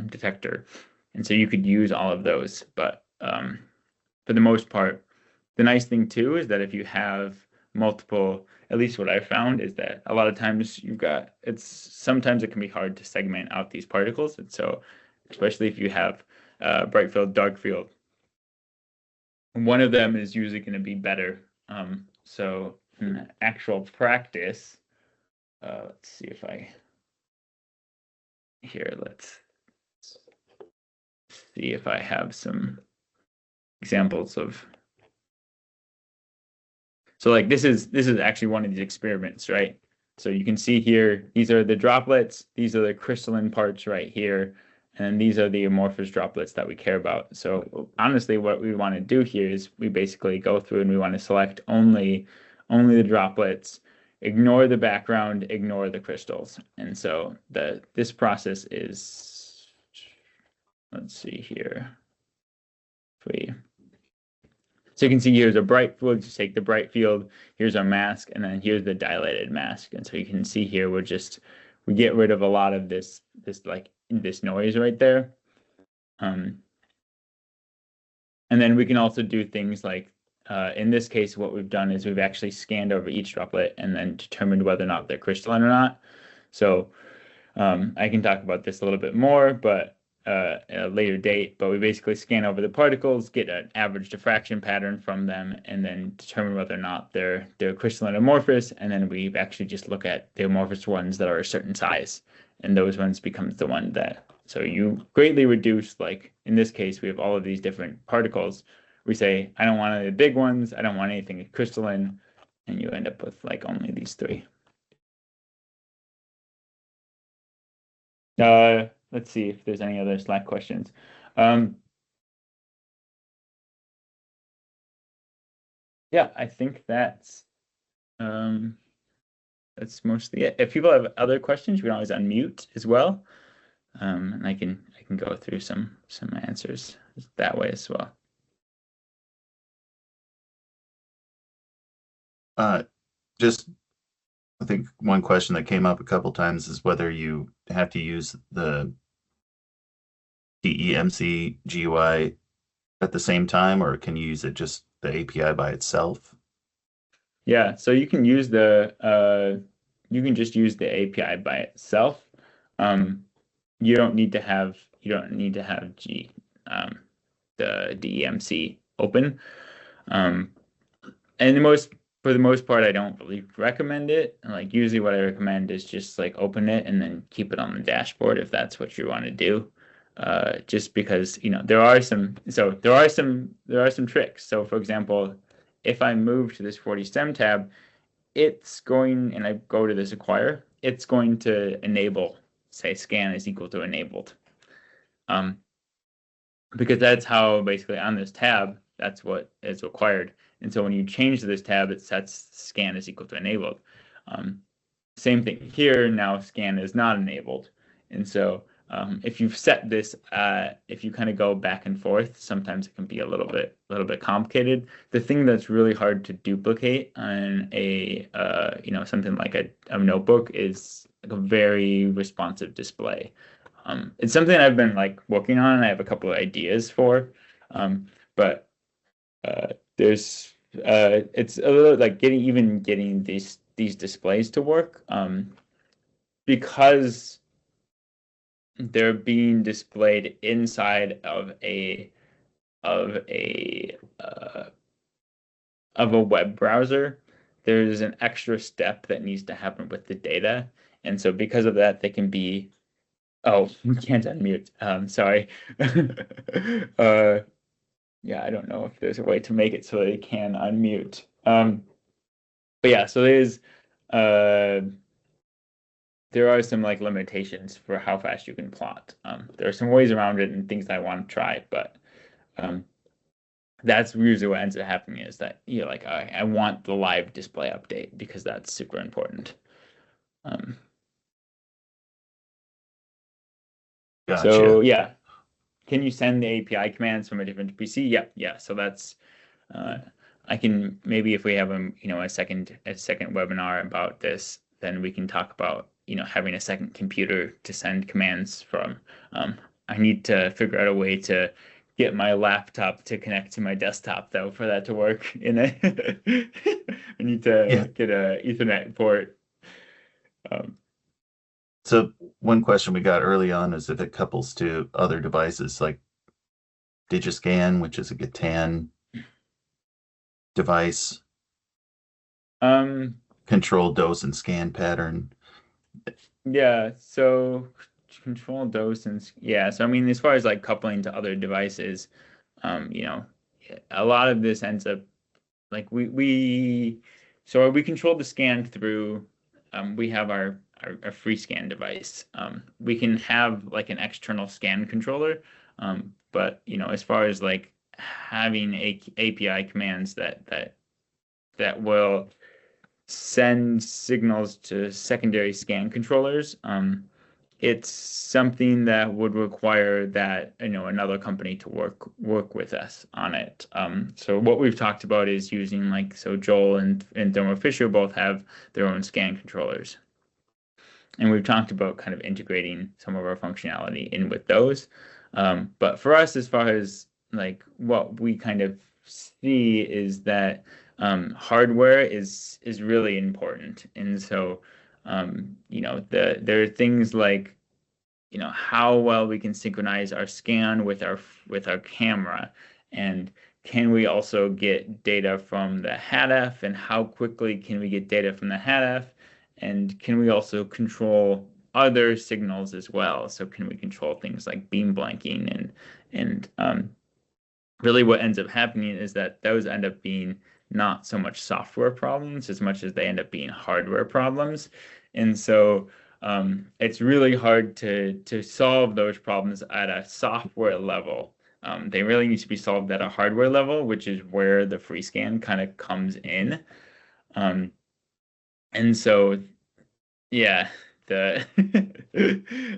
detector. And so you could use all of those. But for the most part, the nice thing too is that if you have multiple, at least what I found is that a lot of times sometimes it can be hard to segment out these particles. And so especially if you have bright field, dark field, one of them is usually going to be better. So in actual practice, let's see if let's see if I have some examples of. So like this is actually one of these experiments, right? So you can see here, these are the droplets, these are the crystalline parts right here, and these are the amorphous droplets that we care about. So honestly, what we want to do here is we basically go through and we want to select only the droplets, ignore the background, ignore the crystals. And so this process is, let's see here. So you can see here's a bright field, just take the bright field, here's our mask, and then here's the dilated mask. And so you can see here, we get rid of a lot of this noise right there. And then we can also do things like, in this case, what we've done is we've actually scanned over each droplet and then determined whether or not they're crystalline or not. So I can talk about this a little bit more, but at a later date, but we basically scan over the particles, get an average diffraction pattern from them, and then determine whether or not they're crystalline amorphous, and then we actually just look at the amorphous ones that are a certain size, and those ones becomes the one that, so you greatly reduce, like in this case, we have all of these different particles. We say, I don't want any big ones, I don't want anything crystalline, and you end up with like only these 3. Let's see if there's any other Slack questions. Yeah, I think that's mostly it. If people have other questions, you can always unmute as well. And I can go through some answers that way as well. Just I think one question that came up a couple times is whether you have to use the DEMC GUI at the same time, or can you use it just the API by itself? Yeah, so you can use you can just use the API by itself. You don't need to have the DEMC open. And for the most part, I don't really recommend it. Like usually what I recommend is just like open it and then keep it on the dashboard if that's what you want to do. Just because, there are some tricks. So for example, if I move to this 40 stem tab, and I go to this acquire, it's going to enable, say scan is equal to enabled. Because that's how basically on this tab, that's what is required. And so when you change this tab, it sets scan is equal to enabled. Same thing here, now scan is not enabled. And so if you've set this, if you kind of go back and forth, sometimes it can be a little bit complicated. The thing that's really hard to duplicate on a something like a notebook is like a very responsive display. It's something I've been like working on, and I have a couple of ideas for, but there's it's a little like getting these displays to work, because they're being displayed inside of a web browser. There's an extra step that needs to happen with the data, and so because of that, they can be. Oh, we can't unmute. Sorry. Yeah, I don't know if there's a way to make it so they can unmute. But yeah, so there are some like limitations for how fast you can plot. There are some ways around it and things that I want to try, but that's usually what ends up happening is that like I want the live display update because that's super important. Gotcha. So yeah, can you send the API commands from a different PC? Yeah. So that's I can maybe if we have a second webinar about this, then we can talk about having a second computer to send commands from. I need to figure out a way to get my laptop to connect to my desktop though for that to work. I need to get a Ethernet port. So one question we got early on is if it couples to other devices like Digiscan, which is a Gatan device, control dose and scan pattern. Yeah, so control dose and yeah, so I mean, as far as like coupling to other devices, a lot of this ends up like we control the scan through we have our free scan device. We can have like an external scan controller, but as far as like having API commands that will send signals to secondary scan controllers, it's something that would require that another company to work with us on it. So what we've talked about is using Joel and Thermo Fisher both have their own scan controllers, and we've talked about kind of integrating some of our functionality in with those. But for us, as far as like what we kind of see is that hardware is really important, and so there are things like how well we can synchronize our scan with our camera, and can we also get data from the HADF, and how quickly can we get data from the HADF, and can we also control other signals as well? So can we control things like beam blanking and really what ends up happening is that those end up being not so much software problems as much as they end up being hardware problems. And so it's really hard to solve those problems at a software level. They really need to be solved at a hardware level, which is where the free scan kind of comes in. And so, yeah, the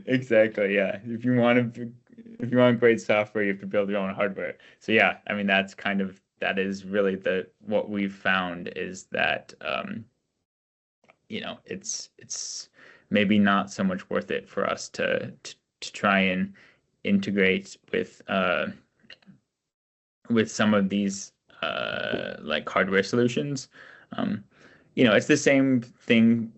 exactly, yeah. If you want great software, you have to build your own hardware. So yeah, I mean that is really what we've found is that it's maybe not so much worth it for us to try and integrate with some of these like hardware solutions. It's the same thing.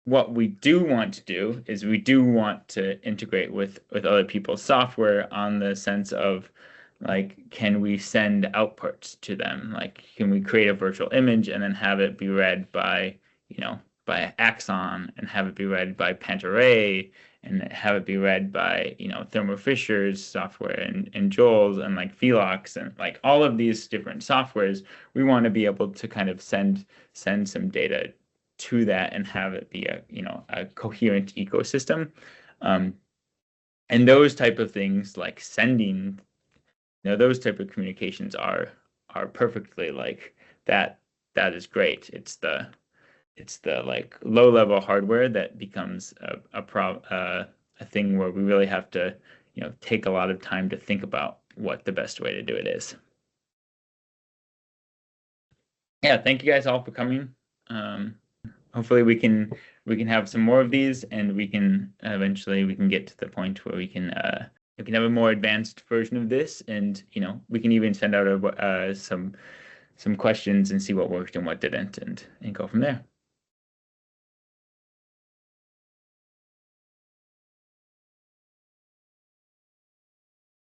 What we do want to do is we do want to integrate with other people's software on the sense of like, can we send outputs to them? Like, can we create a virtual image and then have it be read by, by Axon and have it be read by Pantarray and have it be read by, Thermo Fisher's software and Joel's and like Velox and like all of these different softwares. We want to be able to kind of send some data to that and have it be a coherent ecosystem. And those type of things like sending, those type of communications are perfectly like that. That is great. It's the like low level hardware that becomes a thing where we really have to take a lot of time to think about what the best way to do it is. Yeah, thank you guys all for coming. Hopefully we can have some more of these, and we can eventually get to the point where we can have a more advanced version of this, and we can even send out some questions and see what worked and what didn't, and go from there.